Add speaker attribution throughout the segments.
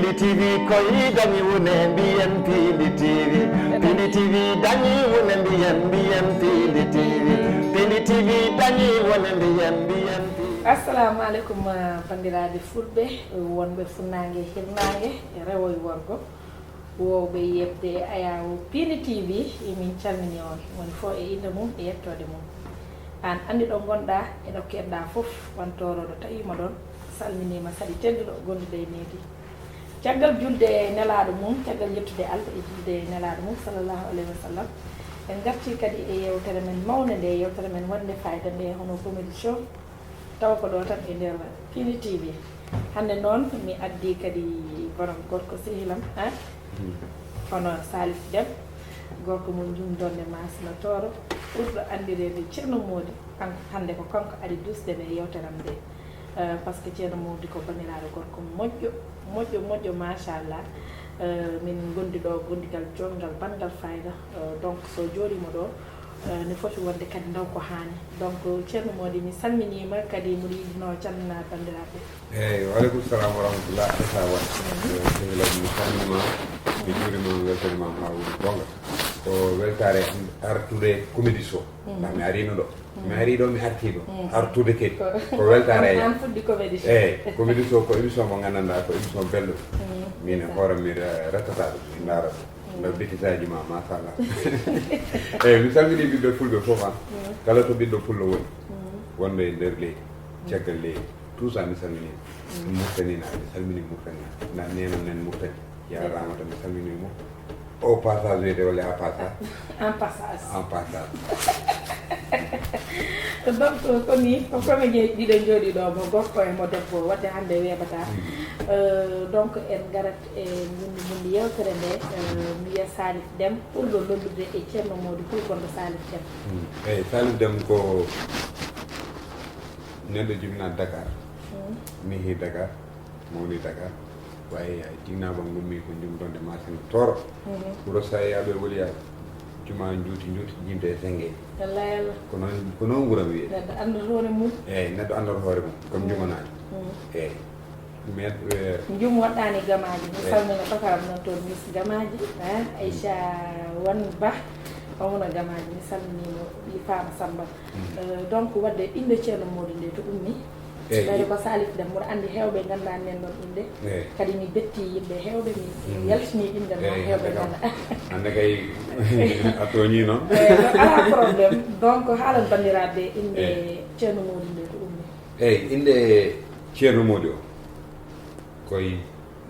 Speaker 1: Pili TV koyi dañi wone mbiyen Pili TV Pili TV dañi wone mbiyen Pili TV Pili TV dañi wone mbiyen
Speaker 2: assalamu alaikum bandiraɓe fulɓe wonɓe funnague hirnague rewoye worgo wowɓe yebde ayawo Pili TV emin calmini on woni fo e inde mum e yettode mum an andi ɗo gonɗa e ɗo keɗɗa foof wantoroɗo tawima ɗon salminima saɗi tedduɗo gondude e nedi caggal julde nelaɗo mum caggal yettude Allah e julde nelaɗo mum sallllahu alayhi wa sallam en garti kadi e yewtere men mawde nde yewtere men wonde fayida nde hono Comedie show tawa ko ɗo tan e nder Pili TV hande noon mi addi kadi borom gorko sehilam ha hono Salif Deme gorko mum jumdonde masina toro ɓurɗo andirede ceerno Mody kanko hande ko kanko ari dusde nde yewteram nde par ce que ceerno Mody ko bandiraɗo gorko moƴƴo machallah min gondi ɗo gondigal jongal bangal fayida donc so jooɗima ɗo ne foti wonde kadi ndaw ko hani donc ceerno Mody mi salminima kadi mbiɗa yiɗino calmina bandiraɓe
Speaker 3: eyyi waaleykum salam wa rahmatullah asa wa sehilal mi salminima mi juurima weltanima ha woni gonga ko weltare artude Comedie show ndax mi arino ɗo mi ari ɗo mi arti ɗo artude kadi ko weltare
Speaker 2: an fuɗɗi Comedie show
Speaker 3: eyyi Comedie show ko émission mo gandanɗa ko émission belɗo min e hoore mi rettata ɗum mi daara ɗo bekitaji ma machallah eyyi mi salmini ɓiɗɗo fulɓe foof an kala to ɓiɗɗo fullo woni wonɓe e nder leydi caggal leydi tout ça mi salmini murtaninaɓe mi salmini murtanina nda neno nen murtani yarama tan mi salmini mo au passage wiyete walla à passage
Speaker 2: en passage
Speaker 3: donc
Speaker 2: koni ko comédien ɗiɗo jooɗi ɗo mo gorko e mo debbo wadde hande weɓata donc en garat e mundi yewtere nde mi wiya Salif Deme ɓurɗo lollude e ceerno Mody fulforde Salif Deme
Speaker 3: eyyi Salif Deme ko neɗɗo jibina Dakar mi yeehi Dakar mawni Dakar wayi jinnaba gummi ko jumdonde masine toro ɓuuro sayaɓe woliyaɓe juma juuti jimde e sengue
Speaker 2: wallahi
Speaker 3: ko noon wuuram wiye
Speaker 2: neɗɗo andata hoore mum
Speaker 3: eyyi neɗɗo andata hoore mum comme jumanani eyyi
Speaker 2: jum waɗɗani gamaji mi salmina bakaram noon toon mis gamaji Aïcha wan ba omono gamaji mi salminimo ɗi fama Samba donc wadde inde ceerno Mody nde to ummi ɓayde ko Salif Deme mboɗo andi hewɓe gandani nen ɗon inde kadi mi betti yimɓe hewɓe mi yaltini inde ma hewɓe ganda
Speaker 3: hande kay a tooñi noon
Speaker 2: ala probléme donc haalan bandiraɓe inde ceerno Mody nde to ummi
Speaker 3: eyyi inde ceerno Mody o koye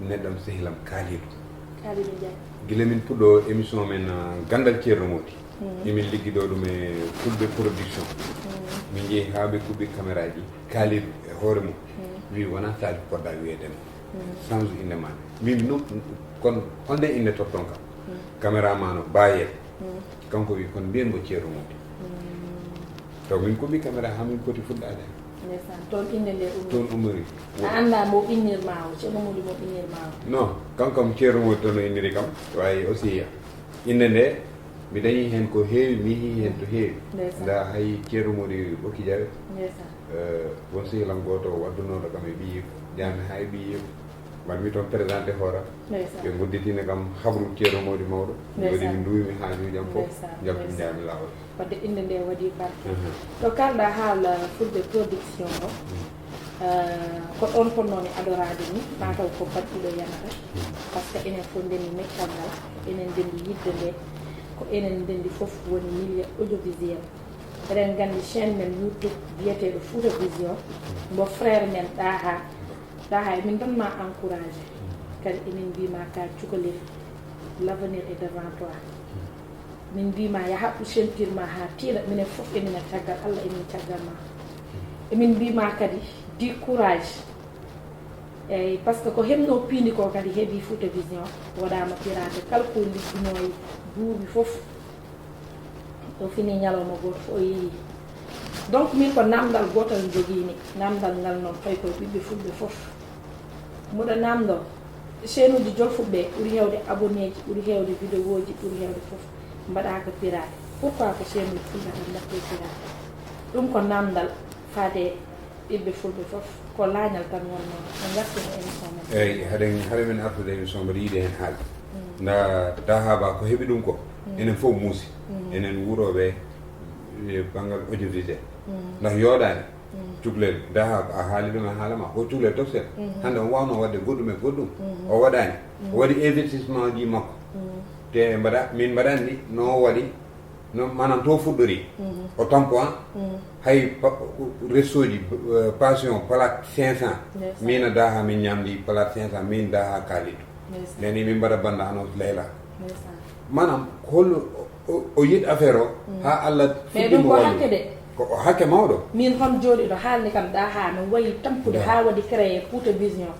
Speaker 3: neɗɗam sehilam kaaliɗo
Speaker 2: Ndiaye
Speaker 3: guila min puɗɗo émission men gandal ceerno Mody emin ligguiɗo ɗum e fulɓe production min jeehi haaɓe kuɓɓi caméra ji kaaliɗo e hoore mum wi wona Salif poɗɗa wiyedema change inde ma min noon kono holde inde totton kam caméraman o bayel kanko wi kono mbiyen mo ceerno Mody taw min kuɓɓi caméra ha min poti fuɗɗade
Speaker 2: ndeysaan toon inde nde
Speaker 3: toon umori
Speaker 2: a anda mo ɓinnirma o ceerno Mody mo ɓinnirma o
Speaker 3: non kankam ceerno Mody toon no inniri kam wawi aussi inde nde mi dañi hen ko heewi mi yeehi hen to heewi nda hay ceerno Mody ɓokki jawe won sehilam goto waddunoɗo kam e ɓiyiko jami ha e ɓiyiko mbaɗmi toon présenté hooram ɓe gudditino kam habru ceerno Mody mawɗo waɗi mi duwimi haajujam foof jaltinjami lawol
Speaker 2: wadde inde nde waɗi barke to kalɗa haala fulɓe production o ko ɗon ponnomi adorade ni mataw ko badɗiɗo yanata par ce que enen fof ndendi meccal ngal enen ndendi yidde nde ko enen ndendi foof woni milieu audiovisuel eɗen gandi chaîne men YouTube biyeteɗo Fouta Vision mbo frère men ɗaha emin donma encouragé kadi emin mbima ka cukalel l'avenir est devant toi min mbima ya haɓɓu sentir ma ha tiiɗa minen foof emina caggal Allah emin caggal ma emin mbima kadi di courage eyyi par ce que ko hemno piindi ko kadi heeɓi Fouta Vision waɗama pirade kala ko ligguinoyi duuɓi foof o fini ñalawma goto fo o yeehi donc min ko namdal gotal joguimi namdal ngal noon tawi koye ɓiɓɓe fulɓe foof mboɗo namdo chaine uji jolfuɓe ɓuuri hewde abonné ji ɓuuri hewde vidéo ji ɓuuri hewde foof mbaɗaka pirade pourquoi ko chaine uji fulɓe tan mbatte pirade ɗum ko namdal faade ɓiɓɓe fulɓe fof ko laañal tan wonno no gartino émission men
Speaker 3: eyyi haɗen min artude émission mbaɗa yiide hen haali nda dahaba ko heeɓi ɗum ko enen fof muusi enen wuuroɓe banggal audiovisuel ndax yooɗani cuklel daha a haali ɗum e haalama ko cuklel tofsel hande on wawno wadde goɗɗum e goɗɗum o waɗani o waɗi investissement ji makko te min mbaɗani ɗi no waɗi no manam to fuɗɗori o tampo hay resto ji passion plate 500 min a daha min ñamdi plate 500 min daha kaalido neni min mbaɗa banda annonce leyla manam holno o yiɗi affaire o ha Allah
Speaker 2: fuɗɗimo wallude
Speaker 3: ko hakke mawɗo
Speaker 2: min hon jooɗiɗo haalni kam daha no wayi tampude ha waɗi créé Fouta Vision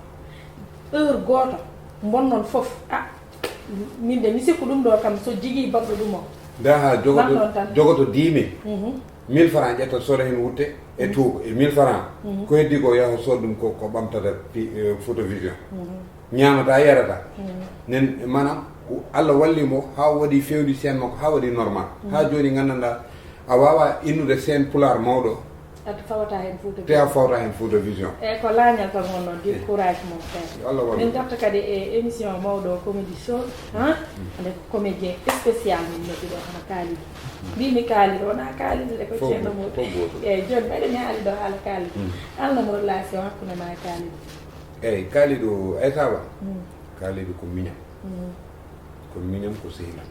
Speaker 2: heure goto bonnon fof min de mi sikku ɗum ɗo kam so jigui bagɗo ɗum o
Speaker 3: daha jogoto 10 000 1000 francs ƴetta soda hen wutte e tuuko e 1000 francs ko heddi ko yaha sood ɗum ko ɓamtata Fouta Vision ñamata yarata nen manam Allah wallimo ha waɗi fewdi scène makko ha waɗi normal ha joni gandanɗa a wawa innude scène pulaar mawɗo
Speaker 2: ata fawata hen Fouta
Speaker 3: te a fawta hen Fouta Vision
Speaker 2: eyyi ko laañal tan wonno dir courage mom feere min garta kadi e émission mawɗo comédie show ande ko comédien spécial min nodduɗo hono kaalido mbimi kaalido wona kaalido de ko ceerno muɗum eyyi joni ɓayde mi haali ɗo haala kaalido alnamo relation hakkude ma e kaalido
Speaker 3: eyyi kaalido aytawa kaalido ko miñam ko miñam ko sehilam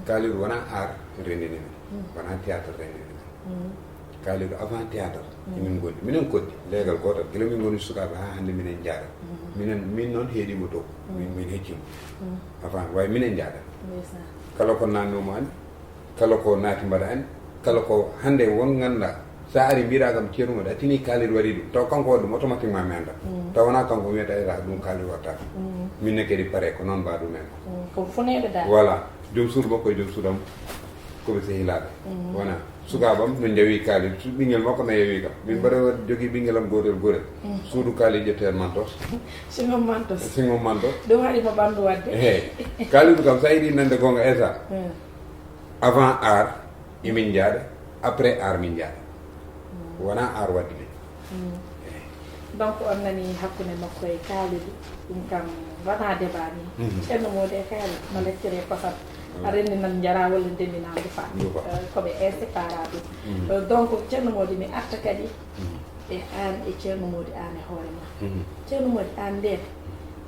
Speaker 3: kaalido wona art rendini men wona théâtre rendini men kaalido avant théâtre emin gondi minen koddi leegal gotal gila min goni sukaɓe ha hande minen jaaɗat min noon heeɗima to min heccima avant way minen jaaɗat kala ko nannomo andi kala ko naati mbaɗa andi kala ko hande won ganduɗa sa ari mbiɗa kam ceerno moɗa tini kaalido waɗi ɗum taw kanko waɗi ɗum automatiquement mi anda taw wona kanko wiyata ira ɗum kaalido watta minne kadi paare ko noon mba ɗumen
Speaker 2: ko funede da
Speaker 3: voilà joom suudu makko e joom suudam koɓe sehilaɓe wona sukabam no jawi kaali ɓinguel makko no yewi kam min mbaɗa jogui ɓinguelam gotel suudu kaali ƴetten mantos
Speaker 2: singom mantos ɗum haɗima ɓandu wadde
Speaker 3: eyyi kaalidu kam sa yiɗi nande gonga esa avant art emin jaaɗa après art min jaaɗa wona art wadde ɗe
Speaker 2: donc on nani hakkude makko e kaalidu ɗum kam wona débat ni ceerno mode e kaalidu no leccere kosam a renndi nan jara walla ndemina ndufa koɓe inséparable donc ceerno modi mi arta kadi e an e ceerno modi an e hoore ma ceerno modi an nden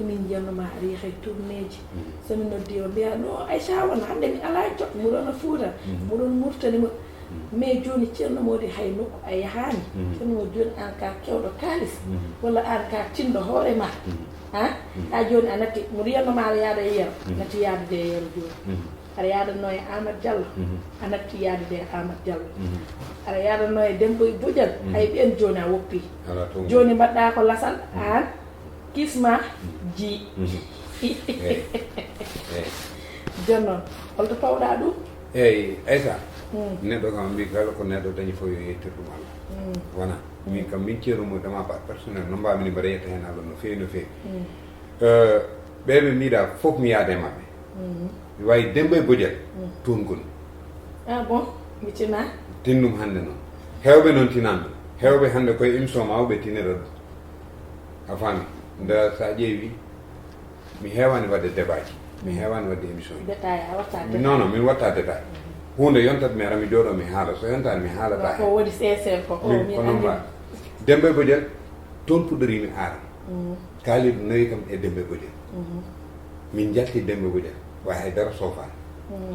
Speaker 2: emin jiyannoma aɗa yahay tourné ji somi noddi o mbiya no Aïcha won hannde mi ala jot muɗon Fouta muɗon murtanima mais joni ceerno modi hay nokku a yahani ceerno modi joni an ka kewɗo kalis walla an ka tinɗo hoore ma ha joni a natti mo riyannoma aɗa yaada e yeero natti yaadude e yeero joni aɗa yaadanno e Amadou Diallo a natti yaadude e Amadou Diallo aɗa yaadanno e Dembo e Bodial hay ɓen joni a woppi joni mbaɗɗa ko lasal an kisma ji joni noon holto pawɗa ɗum
Speaker 3: eyyi Aïssa neɗɗo kam mbi kala ko neɗɗo dañi fof yo yettir ɗum Allah wona min kam min ceerumo dama part personnel no mbawmi mbaɗa yetta hen Allah no feewi ɓeɓe mbiɗa fof mi yaade mabɓe wayi Dembo e Bodial toon goni
Speaker 2: bon mi tina
Speaker 3: tinnum hande noon hewɓe noon tinan ɗum hewɓe hande koye émission ma ɓe tinira ɗum a faami nde sa ƴeewi mi hewani wadde débat ji mi hewani wadde émission ji non min watta détail hunde yontat mi ara mi jooɗo mi haala so yontani mi haalata
Speaker 2: ko woni sesel ko
Speaker 3: kono mba Dembo e Bodial toon puɗɗorimi aara kaaliɗo nawi kam e Dembo e Bodial min jalti Dembo e Bodial way haydara sofani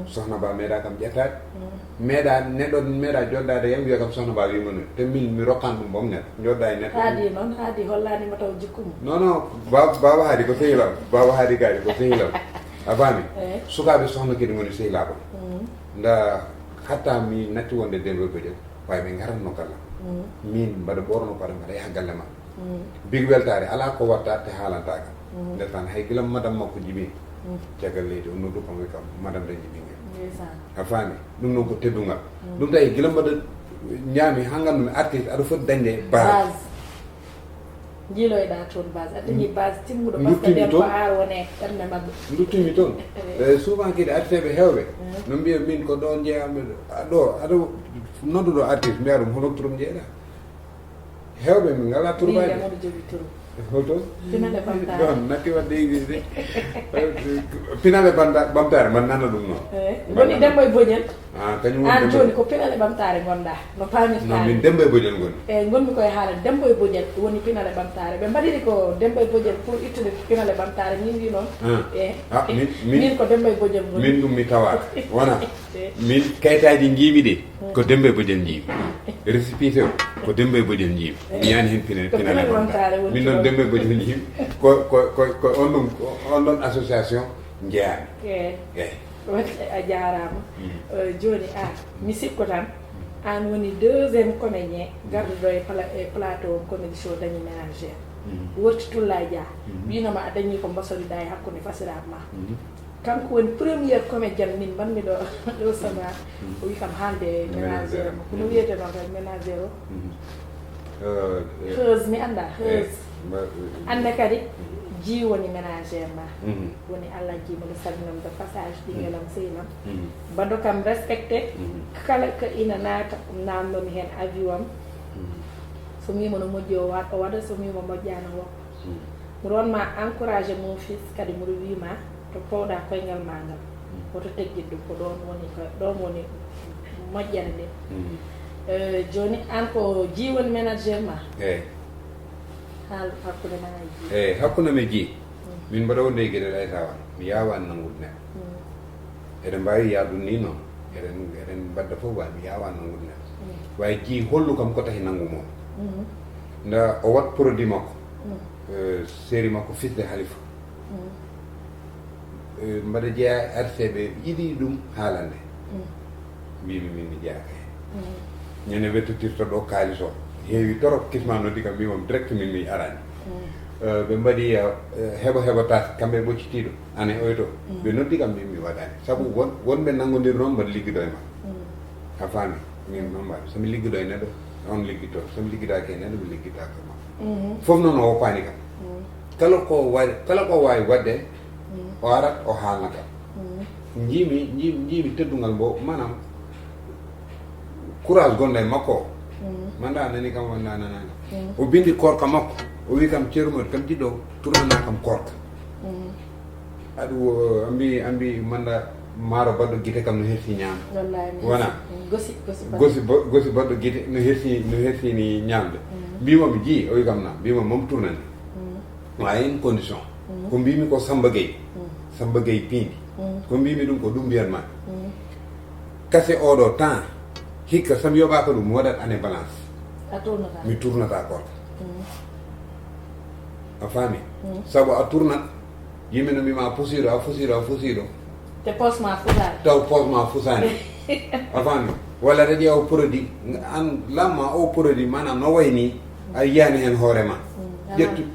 Speaker 3: sohna ba meeɗa kam ƴettade meeɗa neɗɗo meeɗa joddade yam wiya kam sohna ba wima noon te min mi rokkan ɗum bom neɗɗo jodda e neɗɗo
Speaker 2: haadi noon haadi hollanima taw jikkumo
Speaker 3: non baba haadi ko sehilam baba haadi gaadi ko sehilam a faami sukaɓe sohna kadi goni sehilaɓam nda hatta mi natti wonde Dembo e Bodial way ɓe garatno gallam min mbaɗa ɓorno paɗa mbaɗa yaha galle ma big weltare ala ko watta te haalantaka nde tan hay gilam madame makko jibi caggal leydi o noddu kam kam madame dañi ɓinguel a faami ɗum noon ko teddugal ɗum tawi gila mbaɗa ñaami ha nganndu mi artiste aɗa foti dañde base
Speaker 2: jiiloyɗa toon base aɗa dañi base timmuɗo par ce que nden ko ar wone ɓernde mabɓe
Speaker 3: duttumi toon souvent kadi arteɓe hewɓe no mbiya min ko ɗon jeeyamɓe ɗo aɗa nodduɗo artiste mbiya ɗum hono torum jeeyɗa hewɓe min ngala turbaji
Speaker 2: moɗo jogi turu
Speaker 3: hoto
Speaker 2: pinale bamtare
Speaker 3: non natti wadde existe pinale bamtare man nana ɗum noon
Speaker 2: woni Demba e Boƴel
Speaker 3: kañum
Speaker 2: an joni ko pinale bamtare gonɗa no pamirta
Speaker 3: non min Demba e Boƴel goni
Speaker 2: eyyi gonmi koye haala Demba e Boƴel woni pinale bamtare ɓe mbaɗiri ko Demba e Boƴel pour ittude pinale bamtare min wi noon min ko Demba e Boƴel goni
Speaker 3: min ɗum mi tawaka wona min kayitaji jiimi ɗi ko Demba e Boƴel jiimi récipité o ko Demba e Boƴel jiimi mi yani hen pinale bamtare min noon Demba e Boƴel jiimi ko on ɗon association jeeyami
Speaker 2: eyyi a jarama joni mi sikko tan an woni deuxiéme comédien garduɗo e plateau comédie show dañi ménagère worti Tulla Dia mbinoma a dañi ko mbasoriɗa e hakkude fasiraɓe ma kanko woni premiére comédienne min mbanmi ɗo sama o wi kam haalde ménagére mo kono wiyete noon tan ménagére o heuse mi anda heuse ande kadi ji woni ménagére ma woni Allah jimo ɗo salminam de passage ɗingelam seynam mbaɗo kam respecté kala ko ina naata namdomi hen avis am so mima no moƴƴi o waɗa so mima moƴƴano woppa mbiɗa wonma encouragé mon fils kadi mbiɗo wima to powɗa koyngal ma ngal woto teggidɗum ko ɗon woni moƴƴere nde joni an ko ji woni ménagére ma haal hakkude ma ji
Speaker 3: eyyi hakkude me ji min mbaɗa wonde e gueɗe ɗe tawa mi yawani nangude neɗɗo eɗen mbawi yaadu ni noon eɗen mbadda fof wawi mi yawani nangude neɗɗo wawi ji hollu kam ko tahi nanggu moom nda o wat produit makko série makko fils de Halifa mbaɗa jeeya RCB yiɗi ɗum haalande mbimi min mi jeeyaka hen ñande wettotirta ɗo kalis o heewi torop kisma noddi kam mbimam direct min mi arani ɓe mbaɗi heɓata kamɓe ɓoccitiɗo ane oyto ɓe noddi kam min mi waɗani saabu wonɓe nanggodir noon mbaɗa liggiɗo e ma a faami min noon mbaɗa somi liggiɗo e neɗɗo on liggito somi liggidaki e neɗɗo mi liggitaka ma foof noon o woppani kam kala ko wawi wadde o arat o haalna kam jiimi teddugal mbo manam courage gonɗo e makko o manda nani kam wonda nanani o bindi korka makko o wi kam ceerumod kam jiɗɗo tournana kam korka aɗu ambi manda maaro baɗɗo guite kam no hersi ñamde wona gosi baɗɗo guite no hersini ñamde mbimomi ji o wi kam na mbima moom tournani wayi une condition ko mbimi ko Samba Gueye piindi ko mbimi ɗum ko ɗum mbiyatma kase oɗo temps hikka somi yoɓaka ɗum mi waɗat année balance mi tournata korka a faami saabu a tournat yimɓe no mbima a fusiɗo
Speaker 2: te posma fusani
Speaker 3: taw posma fusani a faami walla aɗa ƴeewa produit an lamma o produit manam no wayni a yiyani hen hoorema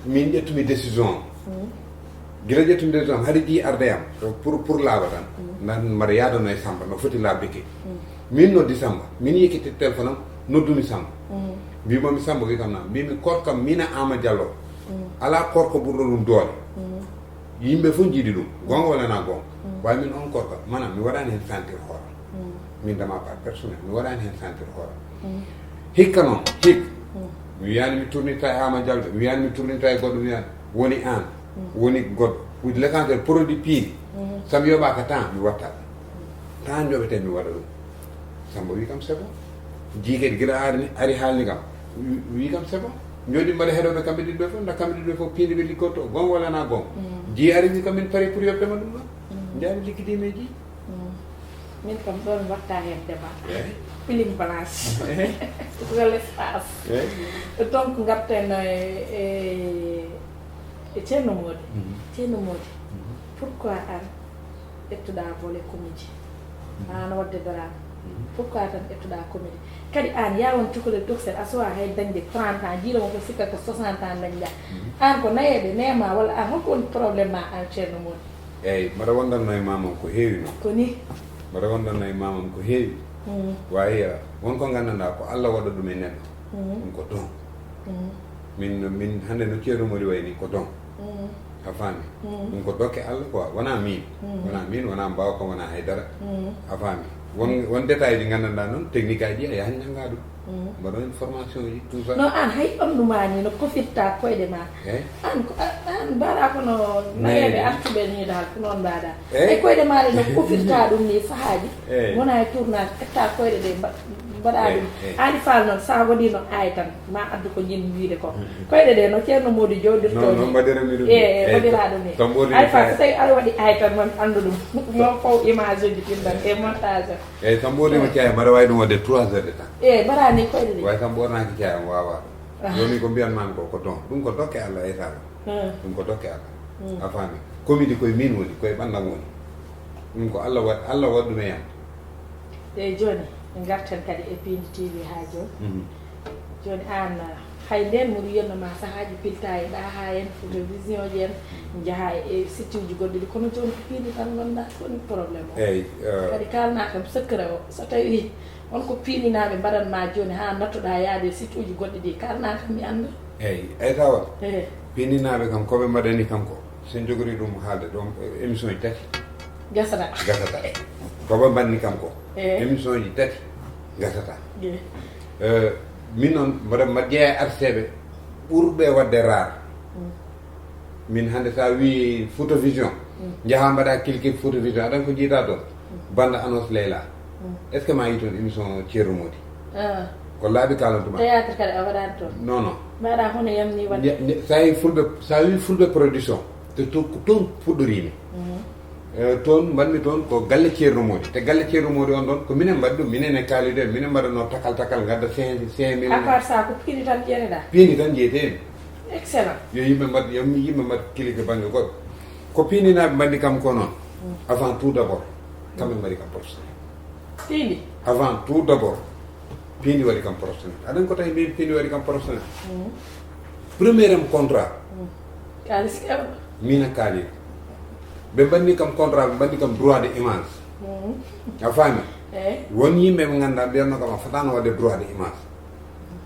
Speaker 3: min ƴettumi décision gila ƴettumi décision haɗa ƴi ardeyam pour laaɓa tan nan mbaɗa yadano e Samba no foti laabde ke min noddi Samba min yekkiti téléphone am noddumi Samba mbimomi Samba wi kam na mbimi korkam mina Ama Diallo ala korka ɓurɗo ɗum doole yimɓe fof jiiɗi ɗum gonga walla na gonga wawi min on korka manam mi waɗani hen sentir hooram min dama par personnel mi waɗani hen sentir hooram hikka noon mi wiyani mi tournita e Ama Diallo mi wiyani mi tournita e goɗɗo mi wiyani woni an woni goɗɗo l'essentiel produit piiri somi yoɓaka temps mi watta temps joɓete mi waɗa ɗum Samba wi kam c'est bon jiikedi gila ari haalni kam wi kam c'est bon joni mbaɗa heɗoɓe kamɓe ɗiɗo fof nda kamɓe ɗiɗo fof piindi ɓe liggotto gonga walla na gonga ji ari wi kam min paari pour yoɓdema ɗum ɗon jaami liggidima e ji
Speaker 2: min kam ɗon watta hen débat piling balance sur l'espace donc garten e ceerno Mody pourquoi an ƴettuɗa volet comédie an wadde drame pourquoi tan ƴettuɗa comédie kadi an yawon cukalel toxel a sowa hay dañde 30 ans jiilomo ko sikka ko 60 ans dañɗa an ko nayeɓe nema walla an holko woni probléme ma an ceerno Mody
Speaker 3: eyyi mbaɗa wondanno e mamam ko heewi noon
Speaker 2: ko ni
Speaker 3: mbaɗa wondanno e mamam ko heewi wawi wonko gandanɗa ko Allah waɗa ɗum e neɗɗo ɗum ko don min hande no ceerno Mody wayni ko don a faami ɗum ko dokke Allah quoi wona min wona mbawa kam wona haydara a faami won détail ji gandanɗa noon technique aji a yahan jangga ɗum mbaɗon formation ji tout ça
Speaker 2: no an hay ɓannuma ni no kofirta koyɗe ma an mbaɗa kono nayeɓe artuɓe ni dal ko noon mbaɗa e koyɗe maɗe no kofirta ɗum ni sahaji wona e tournage ƴetta koyɗe ɗe mbaɗa ɗum ani faal noon sa waɗi no ay tan ma addu ko jinmi wiide ko koyɗe ɗe no ceerno Modou jowdirtoɗi
Speaker 3: mbaɗirami ɗum
Speaker 2: waɗira ɗum ni ay fa so tawi aɗa waɗi ay tan man andu ɗum mo fof image uji ɗinɗon e montage
Speaker 3: eyyi tan ɓornima ceeya mbaɗa wawi ɗum wadde 3 heures de temps
Speaker 2: mbaɗani koyɗe ɗe
Speaker 3: way tan ɓornaki ceeya wawa joni ko mbiyanmami ko don ɗum ko dokke Allah e taala ɗum ko dokke Allah a faami comédie koye min woni koye ɓandam woni ɗum ko Allah waɗ ɗum e yam
Speaker 2: eyyi joni garten kadi e Pindi TV ha joni joni an hay nden moɗo yiyannoma sahaji pilta e ɗa ha hen télévision ji en jaaha e site uji goɗɗi ɗi kono joni ko Pindi tan gonɗa woni probléme o
Speaker 3: eyyi
Speaker 2: kadi kalna kam secret o so tawi wonko piininaɓe mbaɗanma joni ha nattoɗa yaade site uji goɗɗi ɗi kalna kam mi anda
Speaker 3: eyyi ay tawa piininaɓe kam koɓe mbaɗani kam ko sen jogori ɗum haalde ɗon émission ji tati
Speaker 2: gasata
Speaker 3: koɓe mbanni kam ko émission ji tati gasata min noon mbaɗa ƴeeya arteɓe ɓurɓe wadde rare min hannde sa wi photovision jaaha mbaɗa cliquer photovision aɗan ko jiita toon bande annonce Leyla est ce que ma yi toon émission ceerno Modi ko laaɓi kalantuma
Speaker 2: théâtre kadi a waɗani toon
Speaker 3: non
Speaker 2: mbaɗa hono yamni wadde
Speaker 3: sa wi fulɓe production te toon fuɗɗorimi toon mbanmi toon ko galle ceerno Modi te galle ceerno Modi on ɗon ko minen mbaɗi ɗum minen e kaaliɗo minen mbaɗano takal gadda 5
Speaker 2: à part ça ko piini tan ƴeereɗa
Speaker 3: piini tan jeetemi
Speaker 2: excellent
Speaker 3: yo yimɓe mbaɗ clique banggue goɗɗo ko piininaɓe mbanni kam ko noon avant tout d' abord kamɓe mbaɗi kam professionnel
Speaker 2: piini
Speaker 3: avant tout d' abord piini waɗi kam professionnel aɗan ko tawi mbimi piini waɗi kam professionnel premier am contrat
Speaker 2: kalis kewɗo
Speaker 3: min a kaaliɗo ɓe mbanni kam contrat ɓe mbanni kam droit de image a faami won yimɓe ɓe ganduɗa mbiyatno kam a fatano wadde droit de image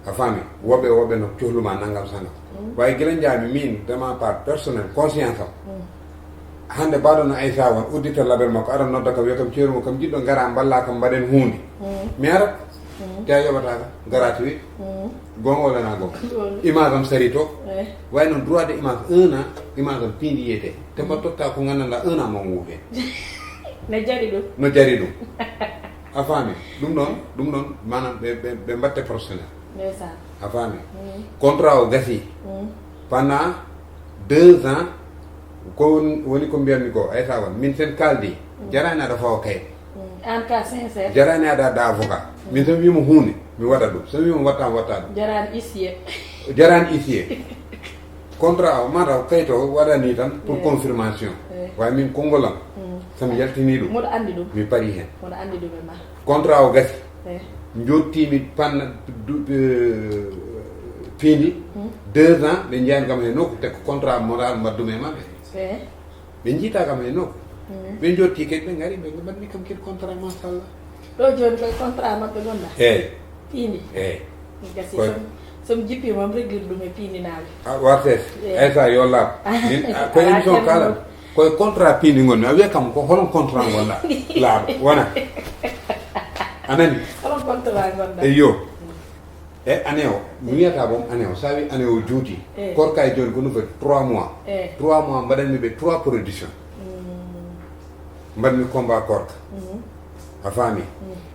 Speaker 3: a faami woɓɓe no cohluma naggam sangam way guila jaami min de ma part personnel conscience am hande mbaɗo no Aissa won auditeur label makko ara nodda kam wiya kam ceerumo kam jiɗɗo gara mballa kam mbaɗen hunde mi arat te a yoɓataka gratuit gonga walla na gonga image am sari to way noon droit de image 1 an image am piindi yiyete te mba totta ko gandanɗa 1 an mon wuufe no jari ɗum a faami ɗum ɗon manam ɓe mbatte professionnel a faami contrat o gasi pendant 2 ans ko woni ko mbiyatmi ko Aissa won min sen kaldi jarani aɗa fawa kayit
Speaker 2: an ka sincére
Speaker 3: jarani aɗa adda avocat min somi wimo hunde mi waɗa ɗum somi wimo watta ɗum jarani huissier contrat o mataw kayit o waɗani tan pour confirmation way min kongolam somi yaltini ɗum
Speaker 2: moɗo andi ɗum
Speaker 3: mi pari hen
Speaker 2: moɗo andi ɗum e ma
Speaker 3: contrat o gasi jottimi panna piindi 2 ans ɓe jeyani kam e nokku te ko contrat moral mbaddumi e maɓɓe ɓe jiita kam e nokku ɓe jotti kadi ɓe gari ɓe mbaɗmi kam kadi contrat machallah
Speaker 2: ɗo joni koye contrat mabɓe gonɗa
Speaker 3: eyyi
Speaker 2: piindi gasi somi jippimam réglire ɗum e piininaɓe
Speaker 3: warte Aissa yo laaɓ koye émission kala koye contrat piindi gonmi a wiya kam ko holon contrat gonɗa laaɓa wona anani
Speaker 2: holon contrat gonɗa
Speaker 3: eyo e année o mi wiyata boom année o sa wi année o juuti korka e joni ko nouvelle 3 mois 3 mois mbaɗanmi ɓe 3 production mbaɗmi combat korka a faami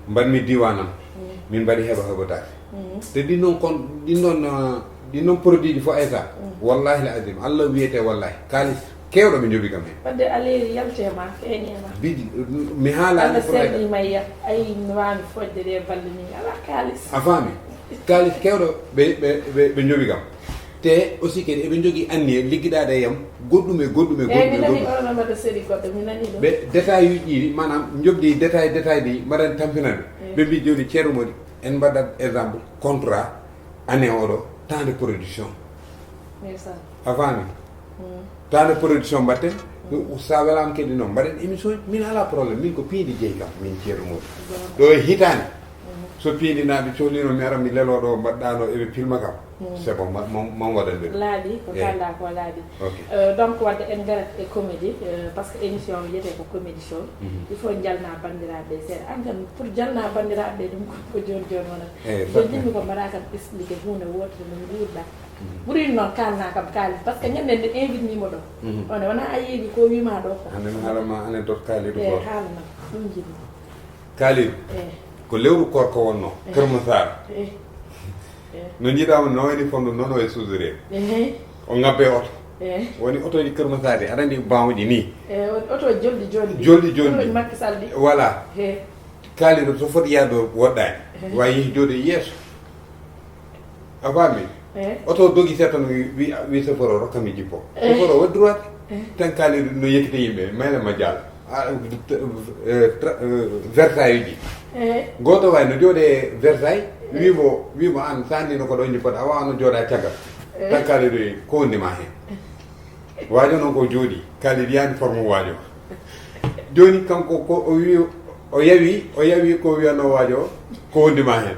Speaker 3: mbaɗmi diwanam min mbaɗi heɓotaki te ɗin ɗon produit ɗi fo Aissa wallahi la adim Allah wiyete wallahi kalis kewɗo ɓe jooɓi kam hen
Speaker 2: wadde aleri yaltema feeñema
Speaker 3: biɗi mi haalani
Speaker 2: seeɗima yiya ayi mi wami fojde ɗe ballini ala kalis
Speaker 3: a faami kalis kewɗo ɓe jooɓi kam te aussi kadi eɓe jogui anniye ligguiɗaɗe e yam goɗɗum
Speaker 2: mi nani oɗo mbaɗa série goɗɗo mi nani ɗum
Speaker 3: ɓe détail uji ɗi manam jobdi détail ɗi mbaɗani tampinade ɓe mbi joni ceerno Modi en mbaɗat exemple contrat année oɗo temps de production a faami temps de production mbatten sa welama kadi noon mbaɗen émission min ala probléme min ko piindi jeeyi kam min ceerno Modi ɗo e hitande so piindinaɓe cohlino mi ara mi leloɗo mbaɗɗano eɓe pilma kam c'est bon mon waɗande
Speaker 2: laaɓi ko kalla ko laaɓi donc wadde en garat e comédie par ce que émission wiyete ko comédie show il faut jalna bandiraɓe seeɗa an tan pour jalna bandiraɓe ɗum ko joni joni wonat joni jimmi ko mbaɗa kam expliqué hunde wotere no guurɗa ɓuuri noon kalna kam kalis par ce que ñande nde invite nimo ɗo one wona a yeeɓi ko wima ɗo ko
Speaker 3: anen haalama anen tot kaaliɗo
Speaker 2: e haalna ɗum jinmi
Speaker 3: kaaliɗo ko lewru korko wonno Kermassar no jiiɗama no wayni fonno noon o e soudure o ngabbe oto woni otoji Kermassar ɗi aɗa andi bawɗi ni
Speaker 2: oto joldi
Speaker 3: joldi
Speaker 2: Macky Sall ɗi
Speaker 3: voilà kaaliɗo so foti yaado woɗɗani wawi yehi jooɗo yeeso a faami oto dogi seeɗa tan wi chauffeur o rokkami jippo chauffeur o waɗi droite tan kaaliɗo no yekkita yimɓe maylema dial Versailles ji goto way no jooɗe Versailles wimo an sa andino ko ɗo jippoɗa a wawano jooɗa caggal tan kaaliɗo ko wondima hen waajo noon ko jooɗi kaaliɗo yani forme waajo joni kanko ko o yawi ko wiyano waajo ko wondima hen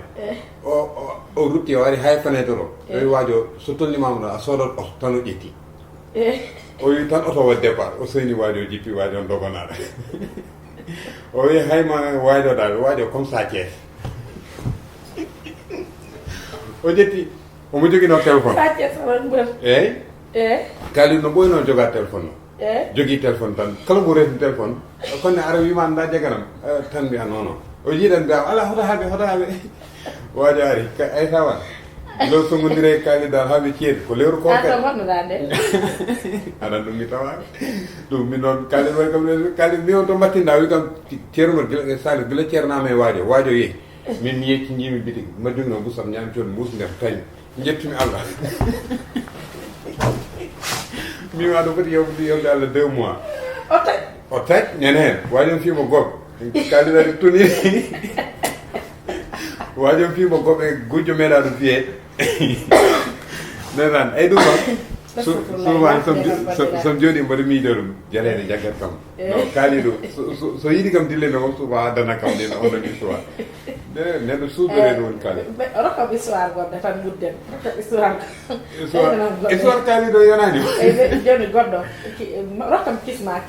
Speaker 3: o rutti o ari hay fenêtre o wi waajo so tolnimama ɗo a soodat oto tan o ƴetti o wi tan oto wa départ o soyni waajo jippi waajo on dogonaɗo o wi hayma waajoɗaɓe waajo comme ça Thiès o jetti omo joguino téléphone eyyi kaaliɗo no ɓoyno joga téléphone o jogui téléphone tan kala mo resni téléphone konne ara wima anda jaganam tan mbiya nono o jiiɗan mbiya ala hoto haaɓe waajo ari ay sawan lo songodire kalidal haaɓe ceeɗi ko lewru ko kadi aɗan ɗum mi tawaɗe ɗum min noon kalid waɗi kam kalid mi on to mbattinɗa wi kam ceerno gila Salif gila ceernama e waajo yeehi min mi yecci jimi bitig ma jogui noon busam ñami coon mbuus nder tañi jettumi Allah mi waɗo foti yewde Allah 2 mois o taƴ ñande hen waajo on fiimo goɓe kalid waɗi tuniri waajo on fiimo goɓe gujjo meeɗa ɗum fiye nenan ay ɗum noon souvent som jooɗi mboɗo miijo ɗum jaleede jaggat kam no kaaliɗo so yiɗi kam dille no souvent addana kam ɗin onon histoire neɗɗo suudore ɗum woni kaali
Speaker 2: rokkam histoire goɗɗo tan gudden
Speaker 3: histoire kaaliɗo yonani
Speaker 2: joni goɗɗo rokkam kisma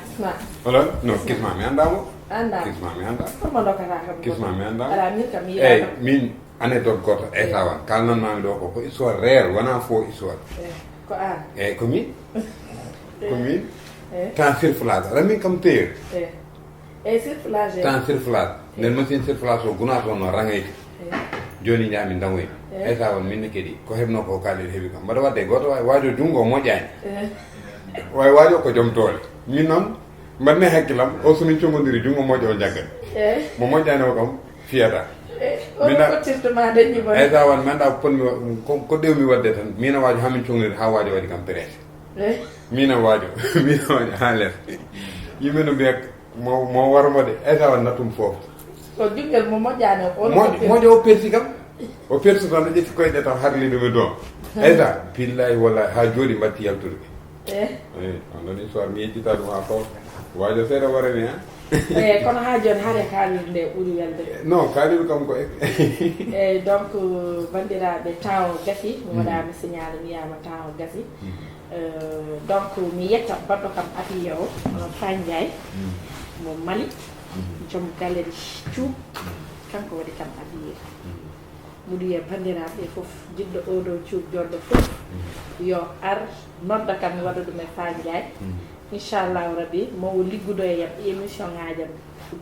Speaker 3: olon non kisma mi andamo
Speaker 2: anda
Speaker 3: kisma mi anda
Speaker 2: komo dokkata kam
Speaker 3: kisma mi anda
Speaker 2: ala min kam
Speaker 3: eyyi min anecdote goto tawan kalnanmami ɗo ko histoire réel wona faux histoire
Speaker 2: ko an
Speaker 3: eyyi ko min temps circulage aɗa min kam teer
Speaker 2: circulage
Speaker 3: temps circulage nden machine circulage o guna toon no rangayde joni jami damoyde eyyi tawan minne kadi ko heɓno ko kaaliɗo heeɓi kam mbaɗa wadde goto wawi waajo junngo o moƴƴani wawi waajo ko joom toole min noon mbaɗne hakkillam o somin congodiri junngo moƴƴo o jaggat mo moƴƴani o kam fiyata ay tawan mi anda ponmi ko ɗewmi wadde tan mina waajo hamin congniri ha waajo waɗi kam presse mina waajo ha less yimɓe no mbiya mo warmo de ay tawan nattum foof
Speaker 2: ko junggel mo moƴƴani
Speaker 3: moƴƴo o persi kam o persi tan o ƴetti koyɗe taw harliɗumi doon ay sa billahi walla ha jooɗi mbatti yaltude eyi on ɗon histoire mi yejjita ɗum ha fawta waajo seeɗa warani ha
Speaker 2: kono ha joni haare kaalirde nde ɓuuri welde
Speaker 3: non kaaliru kam ko
Speaker 2: eyyi donc bandiraɓe temps o gasi mi waɗama signal mi yiyama temps o gasi donc mi yetta baɗɗo kam apiye o Fandiaye mo Mali joom galeri cuuɓ kanko waɗi kam apiye muɗu wiye bandiraɓe foof jiɗɗo oɗo cuuɓ jonɗo foof yo ar nodda kam mi waɗa ɗum e Fandiaye inchallahu rabbi mo liggudo e yam émission ngajam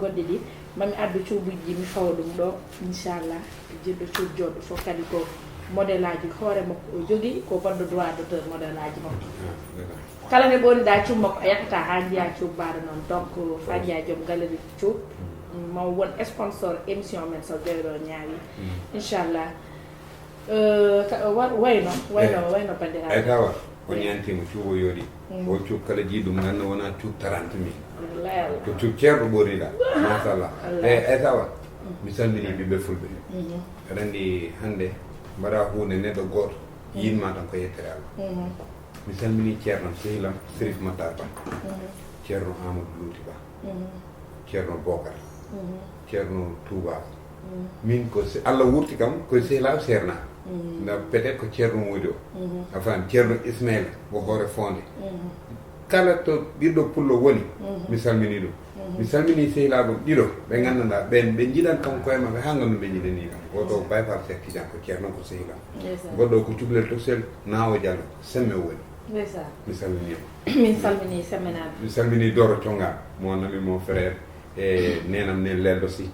Speaker 2: goɗɗe ɗi mami addu cuuɓuji mi fawa ɗum ɗo inchallah jiɗɗo cuuɓ joɗɗo fof kadi ko modèle aji hoore makko o jogui ko baɗɗo droit d'auteur modèle aji makko kala ne ɓoniɗa cuuɓ makko a yakkata ha jiiya cuuɓ mbaɗa noon donc Fandiaye joom galeri cuuɓ mo won sponsor émission men so joyɗo ñaawi inchallah wayno bandiraɓe
Speaker 3: ay tawa ko ñantimo cuuɓo yooɗi o cuuɓ kala jiiɗum ganna wona cuuɓ 30 000 ko cuuɓ ceerɗo ɓoriɗa machallah eyyi ay tawa mi salmini ɓiɓɓe fulɓe aɗa andi hande mbaɗa hunde neɗɗo goto yinma tan ko yettere Allah mi salmini ceernam sehilam Salif Matar Ba ceerno Amadou Louti Ba ceerno Bocar ceerno Touba min ko Allah wurti kam ko sehlaw serna na peut-être ko Ceerno Modi o afan Ceerno Ismaïla wo hoore fonde kala to ɓiɗɗo pullo woni mi salmini ɗum mi salmini sehilaɓe ɗiɗo ɓe gandanɗa ɓen ɓe jiiɗan kam koye maɓe ha gandu ɓe jiiɗani kam goto bayfal Seck Tidiane ko Ceerno ko sehilam goɗɗo ko cublel tosel Nawo Diallo semme woni mi salmini
Speaker 2: min salmini semmenaɓe
Speaker 3: mi salmini Doro Conga mon ami mon frère e nenam ne lelɗo si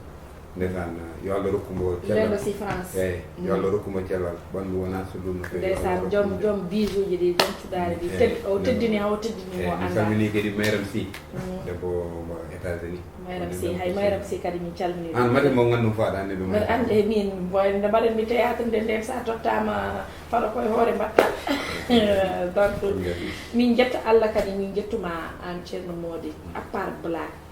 Speaker 3: ndeysaan yo Allah rokkumo cellal
Speaker 2: lelɗo si France
Speaker 3: eyi yo Allah rokkumo cellal ɓanndu wona so ɗum no fewi
Speaker 2: ndeysaan joom bijou ji ɗi joom cuɗaari ɗi o teddini ha o teddini mo
Speaker 3: mi salmini kadi Mayram Sy debbo mo États-Unis
Speaker 2: Mayram Sy hay Mayram Sy kadi min calmini
Speaker 3: an mate mo nganndu fo aɗa anndi ɗum
Speaker 2: mbeɗa anndi e min boyde nde mbaɗen mi théâtre nde nden sa tottama fala koye hoore mbatta donc min jetta Allah kadi min jettuma an Ceerno Modi à part blague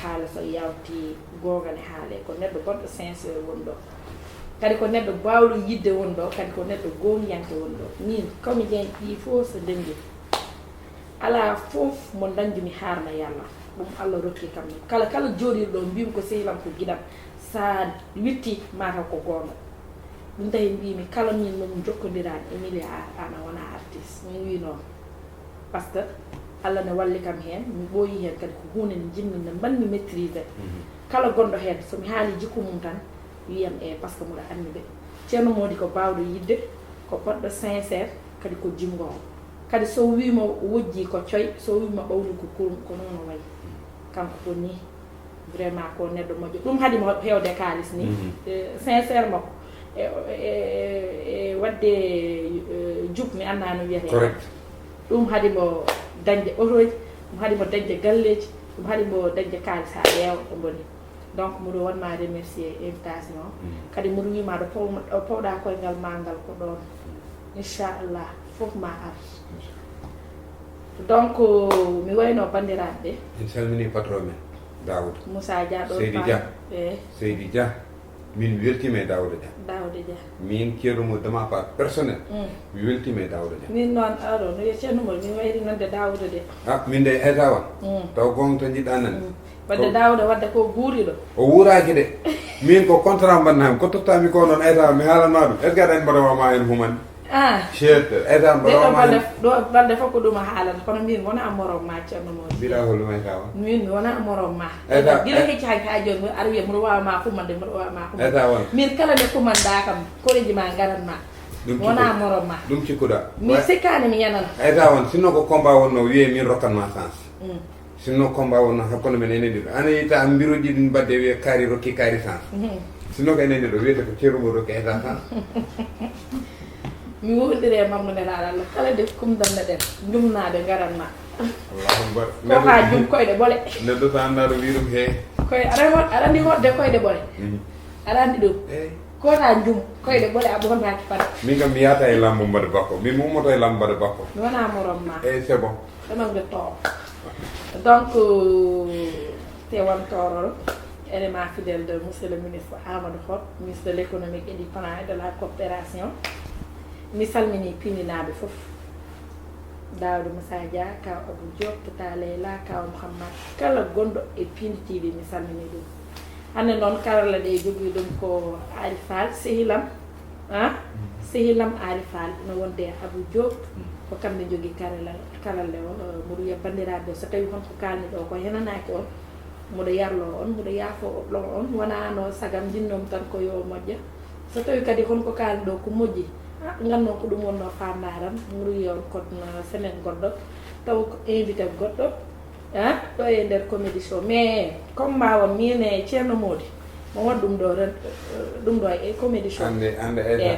Speaker 2: haala so yawti gogane haale ko neɗɗo goɗɗo sincére woni ɗo kadi ko neɗɗo bawɗo yidde woni ɗo kadi ko neɗɗo gonyanke woni ɗo min comédien ɗi fof so ndenndi ala fof mo dañdumi harna yalla ɗum Allah rokki kam kala jooɗiɗo ɗo mbimi ko sehilam ko guiɗam sa witti mataw ko gonga ɗum tawi mbimi kala min nomi jokkodirani Emilie ana wona artiste min wi noon par ce que Allah ne walli kam hen mi ɓooyi hen kadi ko hunde nde jinmi nde mbanmi maîtrisé kala gonɗo hen somi haali jikku mum tan wiyam par ce que mbiɗa anndi ɓe Ceerno Modi ko bawɗo yidde ko poɗɗo sincére kadi ko jimgowo kadi so wima wojji ko coy so wima ɓawli ko kurum ko noon o wayi kanko ko ni vraiment ko neɗɗo moƴƴo ɗum haadimo hewde kalis ni sincére makko e wadde jup mi annda no wiyete
Speaker 3: correct
Speaker 2: ɗum haadimo dañde otoji ɗum haadimo dañde galleji ɗum haadimo dañde kalis ha ƴeewa ɗo boni donc mbiɗo wonma remercier invitation kadi mbiɗo wima ɗo powɗa koyngal ma ngal ko ɗon inchallah fof ma ar donc mi wayno bandiraɓe ɓe
Speaker 3: en salmini patron men Daouda
Speaker 2: Moussa Dia ɗo
Speaker 3: Seydi Dia Seydi Dia min weltima e Daouda Dia min Ceerno Modi de ma part personnel mi weltima e Daouda Dia
Speaker 2: min noon aɗo no wiye Ceerno Modi min wayri nande Daouda de
Speaker 3: min de etawa taw gonga to jiɗɗa nande
Speaker 2: wadde Daouda wadde ko guuriɗo
Speaker 3: o wuuraki de min ko contrat mbannami ko tottami ko noon etawa mi haalanma ɗum est ce que aɗa en mbaɗawama hen humani ceerto etawa mbaɗawama
Speaker 2: ɗo balɗe fof ko ɗum a haalata kono min wona morom ma Ceerno Modi
Speaker 3: mbiɗa holluma e tawa
Speaker 2: min mi wona morom ma guila hecci ha joni aɗa wiya mbiɗa wawama humande mbiɗa wawama humande
Speaker 3: etawa
Speaker 2: min kala nde kumanɗa kam koreji ma garanma wona morom ma
Speaker 3: ɗum cikkuɗa
Speaker 2: min sikkani mi yanana
Speaker 3: etawa sinno ko combat wonno wiye min rokkanma sens sinno combat wonno hakkude men enen ɗiɗo ana yita mbiruji ɗin mbadde wiye kaari rokki kaari sens sinno ko enen ɗiɗo wiyete ko Ceerno Modi rokki eta sens
Speaker 2: mi woɗɗire mammude laaɗa Allah kala de kumdanno ɗen jumnade garanma
Speaker 3: Allahu akbar
Speaker 2: ko ha jum koyɗe ɓole
Speaker 3: neɗɗo so anndaɗo wi ɗum he
Speaker 2: koye aɗa andi hoɗde koyɗe ɓole aɗa andi ɗum kota jum koyɗe ɓole a ɓondaki fat
Speaker 3: min kam mi yahata e lambo mbaɗa bakko min mi ummoto e lambo mbaɗa bakko
Speaker 2: mi wona morom ma
Speaker 3: c'est bon
Speaker 2: ɗononde too donc tewantorol élément fidèle de monsieur le ministre Amadou Hott ministre de l'économique et du plan et de la coopération mi salmini pininaɓe foof Daouda Moussa Dia kaw Abou Diop Tata Leyla kaw Mouhammad kala gonɗo e Pindi TV mi salmini ɗum hande noon karalla ɗe jogui ɗum ko Ali Fall sehilam sehilam Ali Fall no wonde Abou Diop ko kamɓe jogui karalle o mboɗo wiya bandiraɓe so tawi honko kalni ɗo ko henanaki on mboɗo yarlo on mboɗo yaafo ɗon on wona no sagam jinnomi tan ko yo moƴƴa so tawi kadi honko kalni ɗo ko moƴƴi gannon ko ɗum wonno famdaran mbiɗo wiya on kono semaine goɗɗo taw ko invité goɗɗo ɗo e nder comédie show mais comme mbawon min e Ceerno Modi mo waɗ ɗum ɗo e comédie show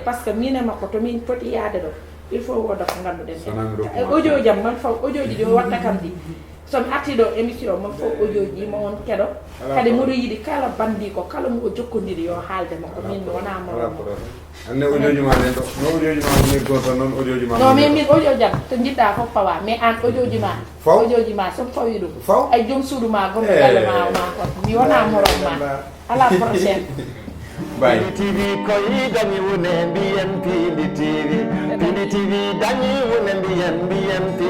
Speaker 2: par ce que min e makko to min poti yaade ɗo il faut woda ko ganduɗen audio jam man faw audio ji ɗi o watta kam ɗi somi arti ɗo émission man fof audio ji mo on keɗo kadi mbiɗo yiiɗi kala bandi ko kala mo o jokkodiri yo haalde makko min mi wona morom
Speaker 3: anne audio ji ma nen ɗo no audio ji ma ni goto noon audio ji ma
Speaker 2: non mais min audio jam to jiɗɗa fof fawa mais an audio ji ma audio ji ma somi fawi ɗum ay joom suudu ma gonɗo galle ma ko mi wona morom ma à la prochaine
Speaker 1: Pindi TV koyi dañi wone mbiyen Pindi TV Pindi TV dañi wone mbiyen Pindi